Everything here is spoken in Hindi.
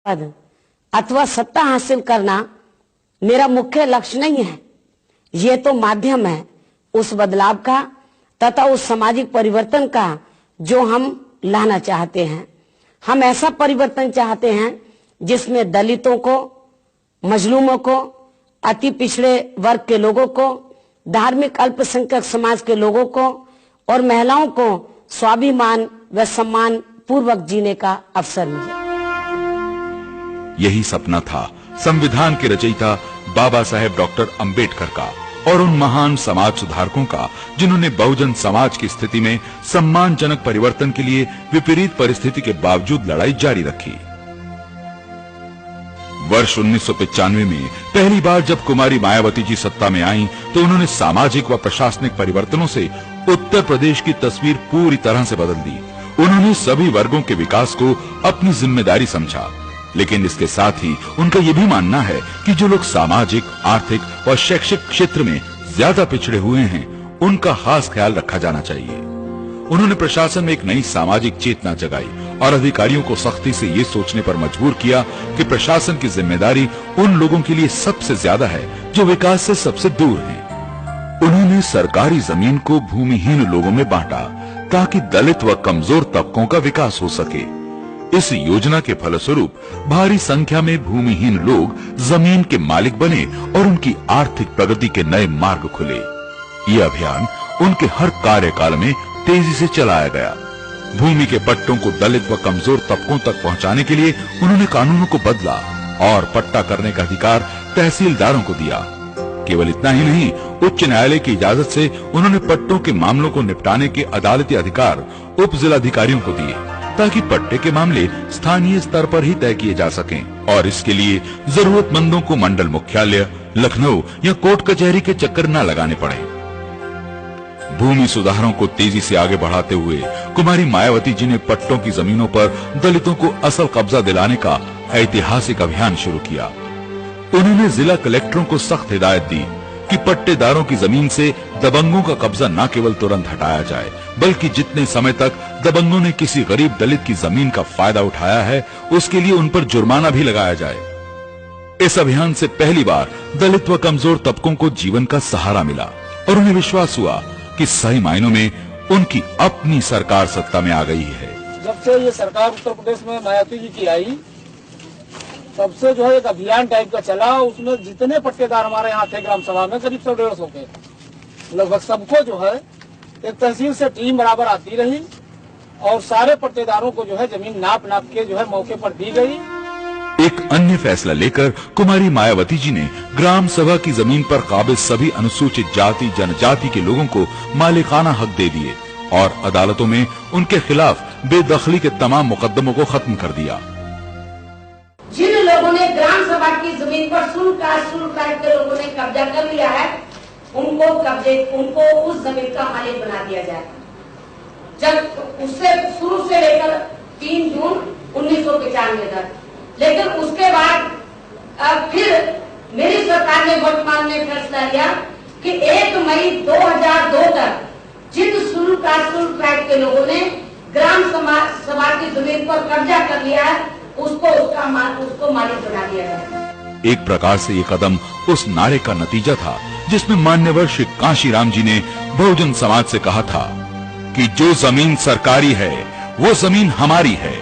पद अथवा सत्ता हासिल करना मेरा मुख्य लक्ष्य नहीं है। ये तो माध्यम है उस बदलाव का तथा उस सामाजिक परिवर्तन का जो हम लाना चाहते हैं। हम ऐसा परिवर्तन चाहते हैं जिसमें दलितों को, मजलूमों को, अति पिछड़े वर्ग के लोगों को, धार्मिक अल्पसंख्यक समाज के लोगों को और महिलाओं को स्वाभिमान व सम्मान पूर्वक जीने का अवसर मिले। यही सपना था संविधान के रचयिता बाबा साहेब डॉक्टर अंबेडकर का और उन महान समाज सुधारकों का जिन्होंने बहुजन समाज की स्थिति में सम्मानजनक परिवर्तन के लिए विपरीत परिस्थिति के बावजूद लड़ाई जारी रखी। वर्ष 1995 में पहली बार जब कुमारी मायावती जी सत्ता में आईं, तो उन्होंने सामाजिक व प्रशासनिक परिवर्तनों से उत्तर प्रदेश की तस्वीर पूरी तरह से बदल दी। उन्होंने सभी वर्गों के विकास को अपनी जिम्मेदारी समझा, लेकिन इसके साथ ही उनका ये भी मानना है कि जो लोग सामाजिक, आर्थिक और शैक्षिक क्षेत्र में ज्यादा पिछड़े हुए हैं, उनका खास ख्याल रखा जाना चाहिए। उन्होंने प्रशासन में एक नई सामाजिक चेतना जगाई और अधिकारियों को सख्ती से ये सोचने पर मजबूर किया कि प्रशासन की जिम्मेदारी उन लोगों के लिए सबसे ज्यादा है जो विकास से सबसे दूर हैं। उन्होंने सरकारी जमीन को भूमिहीन लोगों में बांटा ताकि दलित व कमजोर तबकों का विकास हो सके। इस योजना के फलस्वरूप भारी संख्या में भूमिहीन लोग जमीन के मालिक बने और उनकी आर्थिक प्रगति के नए मार्ग खुले। ये अभियान उनके हर कार्यकाल में तेजी से चलाया गया। भूमि के पट्टों को दलित व कमजोर तबकों तक पहुंचाने के लिए उन्होंने कानूनों को बदला और पट्टा करने का अधिकार तहसीलदारों को दिया। केवल इतना ही नहीं, उच्च न्यायालय की इजाजत से उन्होंने पट्टों के मामलों को निपटाने के अदालती अधिकार उप जिलाधिकारियों को दिए ताकि पट्टे के मामले स्थानीय स्तर पर ही तय किए जा सकें और इसके लिए जरूरतमंदों को मंडल मुख्यालय, लखनऊ या कोर्ट कचहरी के चक्कर न लगाने पड़े। भूमि सुधारों को तेजी से आगे बढ़ाते हुए कुमारी मायावती जी ने पट्टों की जमीनों पर दलितों को असल कब्जा दिलाने का ऐतिहासिक अभियान शुरू किया। उन्होंने जिला कलेक्टरों को सख्त हिदायत दी कि पट्टेदारों की जमीन से दबंगों का कब्जा न केवल तुरंत हटाया जाए, बल्कि जितने समय तक दबंगों ने किसी गरीब दलित की जमीन का फायदा उठाया है, उसके लिए उन पर जुर्माना भी लगाया जाए। इस अभियान से पहली बार दलित व कमजोर तबकों को जीवन का सहारा मिला और उन्हें विश्वास हुआ कि सही मायनों में उनकी अपनी सरकार सत्ता में आ गई है। जब से ये सरकार उत्तर प्रदेश में मायावती जी की आई, तब से जो है एक अभियान टाइप का चला। उसमें जितने पट्टेदार हमारे यहाँ थे ग्राम सभा में, करीब 150 के लगभग, सबको जो है एक तहसील से टीम बराबर आती रही और सारे पट्टेदारों को जो है जमीन नाप के जो है मौके पर दी गई। एक अन्य फैसला लेकर कुमारी मायावती जी ने ग्राम सभा की जमीन पर काबिज सभी अनुसूचित जाति जनजाति के लोगों को मालिकाना हक दे दिए और अदालतों में उनके खिलाफ बेदखली के तमाम मुकदमों को खत्म कर दिया। जिन लोगों ने ग्राम सभा की जमीन पर शुल्क के लोगों ने कब्जा कर लिया है, उनको उस जमीन का मालिक बना दिया जाए। जब उससे शुरू से लेकर 3 जून 1995 तक, लेकिन उसके बाद फिर मेरी सरकार ने वर्तमान में फैसला लिया कि 1 मई 2002 तक जिन शुल्क के लोगों ने ग्राम सभा की जमीन पर कब्जा कर लिया है, उसको मालिक बना दिया जाए। एक प्रकार से ये कदम उस नारे का नतीजा था जिसमें मान्यवर श्री कांशीराम जी ने बहुजन समाज से कहा था कि जो जमीन सरकारी है वो जमीन हमारी है।